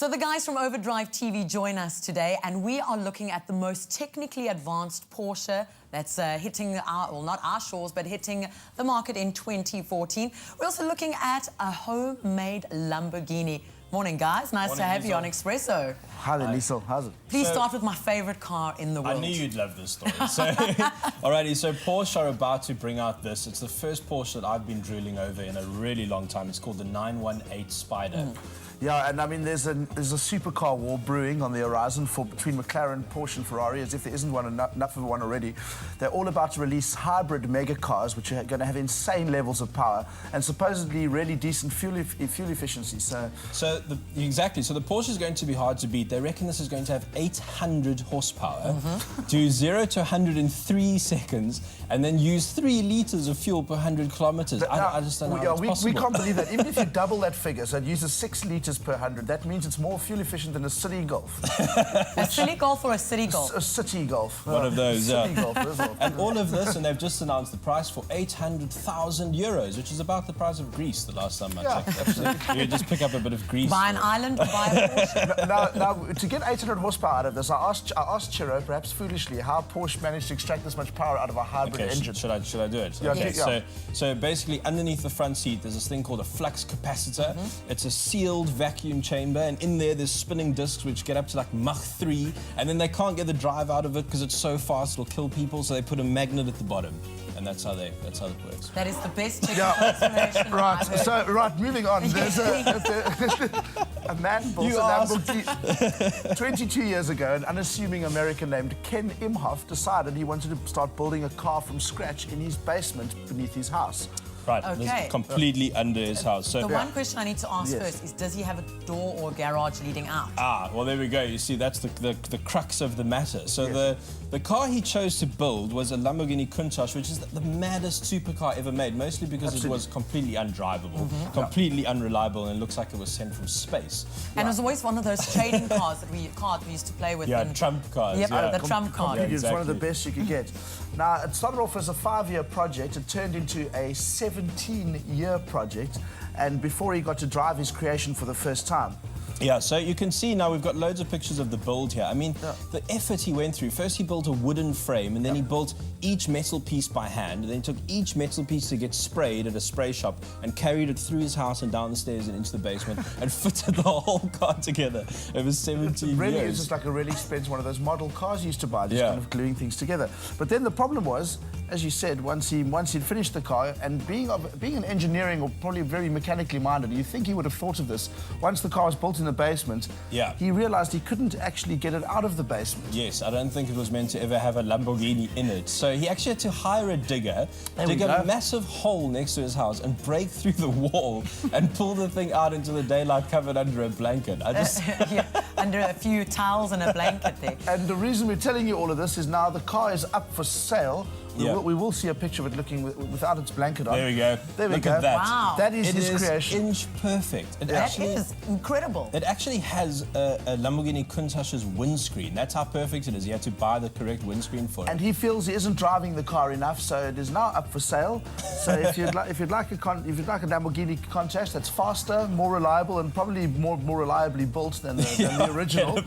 So the guys from Overdrive TV join us today, and we are looking at the most technically advanced Porsche that's hitting our, well, not our shores, but hitting the market in 2014. We're also looking at a homemade Lamborghini. Morning, guys. Nice to have you on Expresso. Hi there, Lisa. How's it? Please start with my favorite car in the world. I knew you'd love this story. So, alrighty, so Porsche are about to bring out this. It's the first Porsche that I've been drooling over in a really long time. It's called the 918 Spyder. Yeah, and I mean, there's a supercar war brewing on the horizon between McLaren, Porsche and Ferrari, as if there isn't enough of one already. They're all about to release hybrid mega cars, which are going to have insane levels of power and supposedly really decent fuel efficiency. Exactly. So the Porsche is going to be hard to beat. They reckon this is going to have 800 horsepower, do 0 to 100 in 3 seconds, and then use 3 liters of fuel per 100 kilometers. I just don't know how it's possible. We can't believe that. Even if you double that figure, so it uses 6 liters per 100, that means it's more fuel efficient than a city Golf. A city Golf or a city Golf? A city Golf. One of those, city Golf as well. And all of this, and they've just announced the price for 800,000 euros, which is about the price of Greece the last time I checked. You just pick up a bit of Greece. Buy an island or buy a Porsche? Now, to get 800 horsepower out of this, I asked Chiro, perhaps foolishly, how Porsche managed to extract this much power out of a hybrid engine. Should I do it? Yeah, okay, yeah. So basically, underneath the front seat, there's this thing called a flux capacitor. It's a sealed vacuum chamber, and in there's spinning discs which get up to like Mach 3, and then they can't get the drive out of it because it's so fast it'll kill people, so they put a magnet at the bottom, and that's how it works. That is the best technical explanation I've heard. So, moving on. There's a man built a Lamborghini 22 years ago. An unassuming American named Ken Imhoff decided he wanted to start building a car from scratch in his basement beneath his house. Right, this is completely under his house. So the one question I need to ask first is, does he have a door or garage leading out? Well, there we go. You see, that's the crux of the matter. So the car he chose to build was a Lamborghini Countach, which is the maddest supercar ever made, mostly because it was completely undrivable, completely unreliable, and it looks like it was sent from space. And it was always one of those trading cars that we used to play with. Yeah, trump cars. Yep, the trump card. Yeah, exactly. It's one of the best you could get. Now, it started off as a 5-year project. It turned into a 17-year project, and before he got to drive his creation for the first time. Yeah, so you can see now we've got loads of pictures of the build here. I mean, the effort he went through. First he built a wooden frame, and then he built each metal piece by hand, and then he took each metal piece to get sprayed at a spray shop and carried it through his house and down the stairs and into the basement and fitted the whole car together over 17 years. Really is just like a really expensive one of those model cars you used to buy, just kind of gluing things together. But then the problem was, as you said, once he'd finished the car, and being an engineering or probably very mechanically minded, you think he would have thought of this. Once the car was built in the basement, he realized he couldn't actually get it out of the basement. Yes, I don't think it was meant to ever have a Lamborghini in it. So he actually had to hire a digger, dig a massive hole next to his house and break through the wall and pull the thing out into the daylight covered under a blanket. Under a few towels and a blanket there. And the reason we're telling you all of this is now the car is up for sale. We will see a picture of it looking without its blanket on. There we go. There we Look go. at that. Wow. That is his creation. Inch perfect. That is incredible. It actually has a Lamborghini Countach's windscreen. That's how perfect it is. He had to buy the correct windscreen for it. And he feels he isn't driving the car enough, so it is now up for sale. So if you'd like a Lamborghini Countach that's faster, more reliable, and probably more reliably built than the original,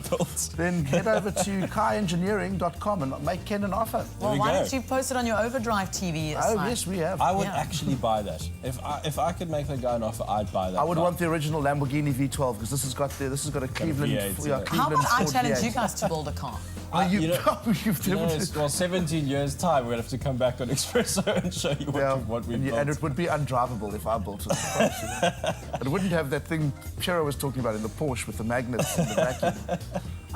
then head over to carengineering.com and make Ken an offer. Well, why don't you post it on your Overdrive TV site? Yes, we have. I would actually buy that. If I could make that guy an offer, I'd buy that. I would want the original Lamborghini V12 because this has got a Cleveland. How about I challenge you guys to build a car? Well, 17 years time, we're going to have to come back on Expresso and show you what we built. And it would be undrivable if I built it. It wouldn't have that thing Chiro was talking about in the Porsche with the magnets and the vacuum.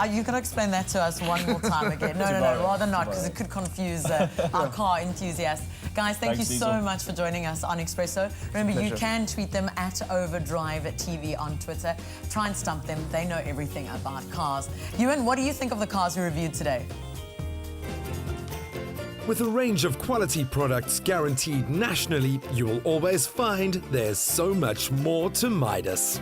You can explain that to us one more time again. No, rather not, because it could confuse our car enthusiasts. Guys, thank you so much for joining us on Expresso. Remember, you can tweet them at Overdrive TV on Twitter. Try and stump them. They know everything about cars. Ewan, what do you think of the cars we reviewed today? With a range of quality products guaranteed nationally, you'll always find there's so much more to Midas.